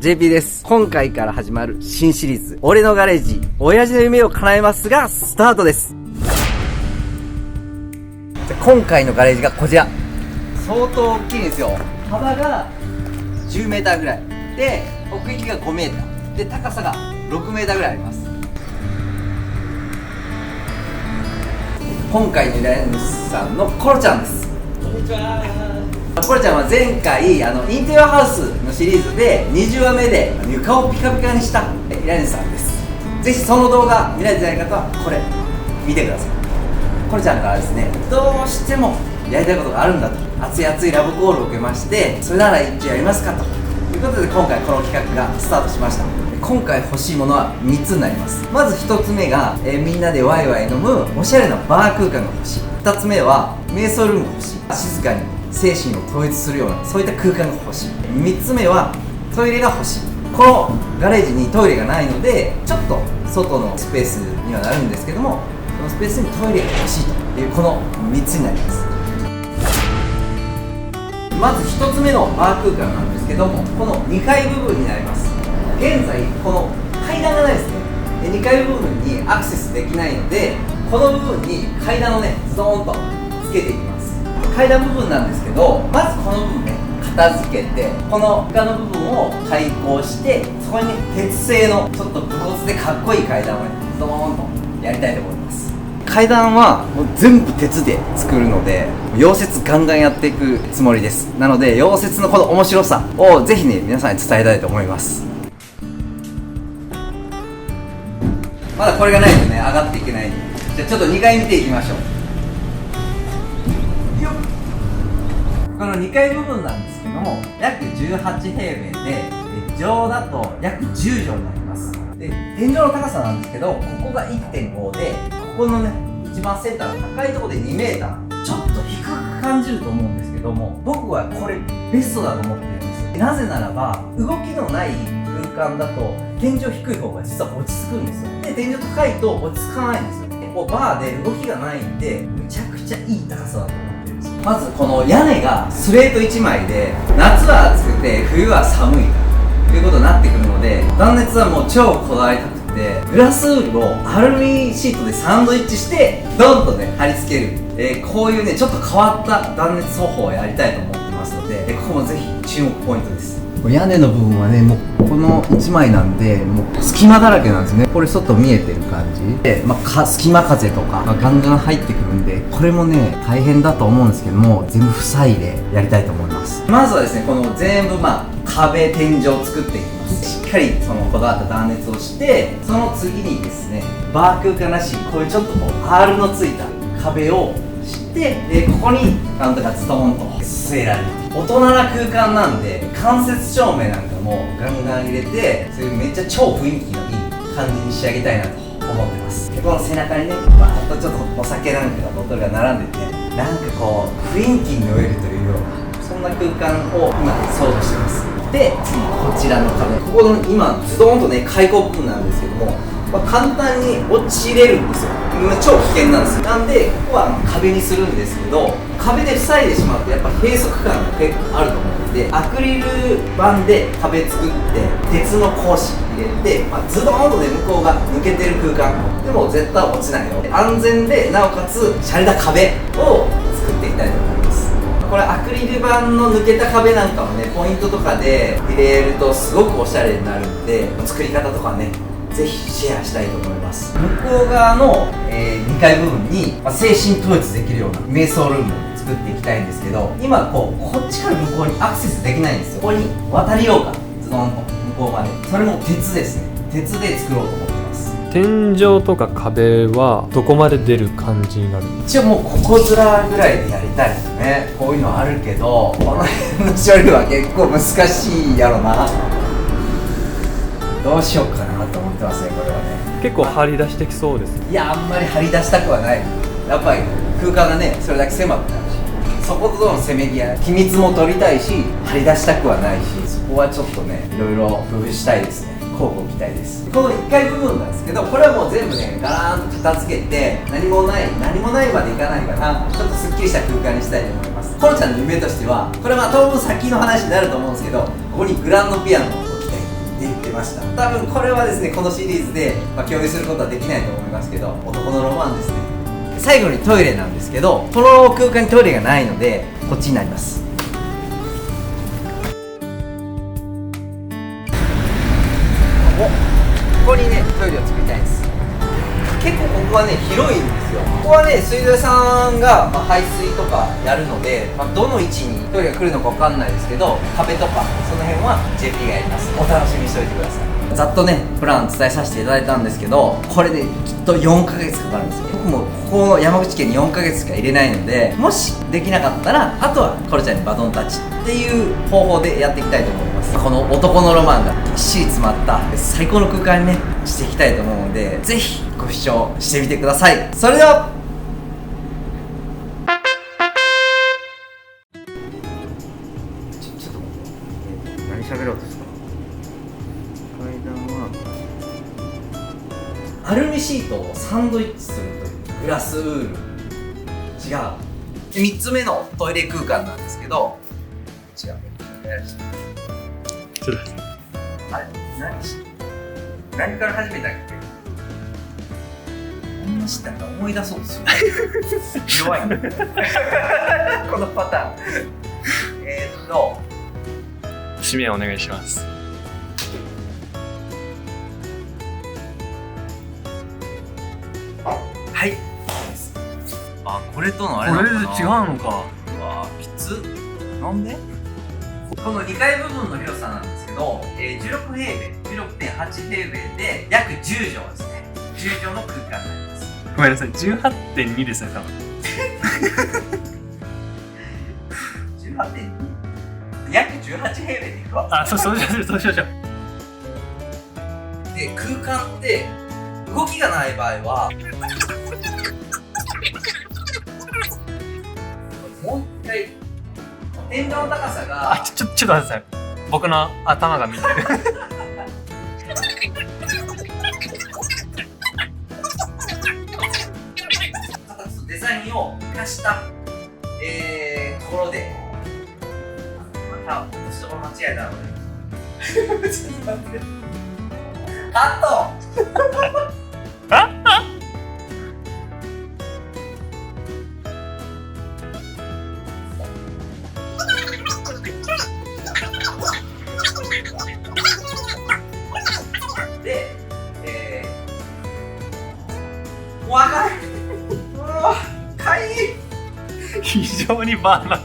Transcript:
JP です。今回から始まる新シリーズ、俺のガレージ、親父の夢を叶えますが、スタートです。今回のガレージがこちら。相当大きいんですよ。幅が10メーターぐらい。で、奥行きが5メーター。で、高さが6メーターぐらいあります。今回の依頼主さんのコロちゃんです。こんにちは。コロちゃんは前回インテリアハウスのシリーズで20話目で床をピカピカにした依頼主さんです。ぜひその動画見られてない方はこれ見てください。コロちゃんからですね、どうしてもやりたいことがあるんだと熱い熱いラブコールを受けまして、それなら一応やりますかということで、今回この企画がスタートしました。今回欲しいものは3つになります。まず1つ目が、みんなでワイワイ飲むおしゃれなバー空間が欲しい。2つ目は瞑想ルームが欲しい。静かに精神を統一するようなそういった空間が欲しい。3つ目はトイレが欲しい。このガレージにトイレがないので、ちょっと外のスペースにはなるんですけども、このスペースにトイレが欲しいという、この3つになります。まず1つ目のバー空間なんですけども、この2階部分になります。現在この階段がないですね。で、2階部分にアクセスできないので、この部分に階段をねズドーンとつけていきます。階段部分なんですけど、まずこの部分ね片付けて、この床の部分を開口して、そこにね鉄製のちょっと武骨でかっこいい階段をねズドーンとやりたいと思います。階段はもう全部鉄で作るので、溶接ガンガンやっていくつもりです。なので溶接のこの面白さをぜひね皆さんに伝えたいと思います。まだこれがないとね上がっていけないんで、じゃあちょっと2階見ていきましょう。この2階部分なんですけども、約18平米で、畳だと約10畳になります。で、天井の高さなんですけど、ここが 1.5 で、ここのね一番センターの高いところで2メーター、ちょっと低く感じると思うんですけども、僕はこれベストだと思ってるんです。なぜならば、動きのない空間だと天井低い方が実は落ち着くんですよ。で、天井高いと落ち着かないんですよね。こうバーで動きがないんで、むちゃくちゃいい高さだと思ってるんですよ。まずこの屋根がスレート1枚で、夏は暑くて冬は寒いということになってくるので、断熱はもう超こだわりたくて、グラスウールをアルミシートでサンドイッチしてドンとね貼り付ける、こういうねちょっと変わった断熱方法をやりたいと思ってますので、ここもぜひ注目ポイントです。屋根の部分はね、もうこの1枚なんで、もう隙間だらけなんですね。これ外見えてる感じで、隙間風とか、ガンガン入ってくるんで、これもね大変だと思うんですけども、全部塞いでやりたいと思います。まずはですね、この全部壁天井を作っていきます。しっかりそのこだわった断熱をして、その次にですね、バー空間らしいこういうちょっとこう R のついた壁をして、ここにカウンターがズドーンと据えられる。大人な空間なんで、間接照明なんかもガンガン入れて、そういうめっちゃ超雰囲気のいい感じに仕上げたいなと思ってます。で、この背中にねバーッとちょっとお酒なんかのボトルが並んでて、なんかこう雰囲気に酔えるというような、そんな空間を今想像してます。で、次こちらの壁、ここの今ズドーンとね開口部分なんですけども、簡単に落ちれるんですよ。超危険なんですよ。なんでここは壁にするんですけど、壁で塞いでしまうとやっぱ閉塞感が結構あると思うので、アクリル板で壁作って鉄の格子入れて、ズドーンとね向こうが抜けてる空間でも絶対落ちないよ、安全でなおかつシャレた壁を作っていきたいと思います。これアクリル板の抜けた壁なんかもねポイントとかで入れるとすごくおしゃれになるんで、作り方とかねぜひシェアしたいと思います。向こう側の、2階部分に、精神統一できるような瞑想ルームを作っていきたいんですけど、今こっちから向こうにアクセスできないんですよ。ここに渡り廊下ズドンと向こうまで、それも鉄ですね。鉄で作ろうと思ってます。天井とか壁はどこまで出る感じになる？一応もうここ面ぐらいでやりたいですね。こういうのあるけど、この辺の処理は結構難しいやろな。どうしようかなと思ってますね、これはね。結構張り出してきそうです。いや、あんまり張り出したくはない。やっぱり空間がねそれだけ狭くなるし、そことのせめぎ合い、機密も取りたいし張り出したくはないし、そこはちょっとねいろいろ工夫したいですね。交互期待です。この1階部分なんですけど、これはもう全部ねガラーンと片付けて、何もないまでいかないかな、ちょっとすっきりした空間にしたいと思います。コロちゃんの夢としては、これは当分先の話になると思うんですけど、ここにグランドピアノを置きたい。言ってました。多分これはですね、このシリーズで、共有することはできないと思いますけど、男のロマンですね。最後にトイレなんですけど、この空間にトイレがないのでこっちになります。ここにね、トイレを作りたいんです。結構ここはね、広いんですよ。ここはね、水道屋さんが、排水とかやるので、どの位置にトイレが来るのかわかんないですけど、壁とかその辺は JP がやります。お楽しみにしておいてください。ざっとね、プラン伝えさせていただいたんですけど、これできっと4ヶ月かかるんですよ。僕もここの山口県に4ヶ月しか入れないので、もしできなかったら、あとはコロちゃんにバトンタッチっていう方法でやっていきたいと思います。この男のロマンがぎっしり詰まった最高の空間にね、していきたいと思うので、ぜひご視聴してみてください。それではちょっと待って、何喋ろうとですか。階段はアルミシートをサンドイッチするというグラスウール。違う。3つ目のトイレ空間なんですけど、違う。あれ、何から始めたっけ。何したか思い出そうとする。弱い。このパターン。締めお願いします。はい。あ、これとのあれなのかな。これ違うのか。うわ、きつ。なんで？この2階部分の広さなんですけど、16平米、16.8平米で約10畳ですね。10畳の空間になります。ごめんなさい、18.2ですね、多分。18.2？ 約18平米でいくわ。あ、そうしましょう。で、空間って動きがない場合はもう一回天井の高さがちょっと待ってください。僕の頭が見てる。デザインを生かした、ところでまた落としどころ間違えたのでちょっと待ってカットで、もう赤い。うわ、かい。非常にバーな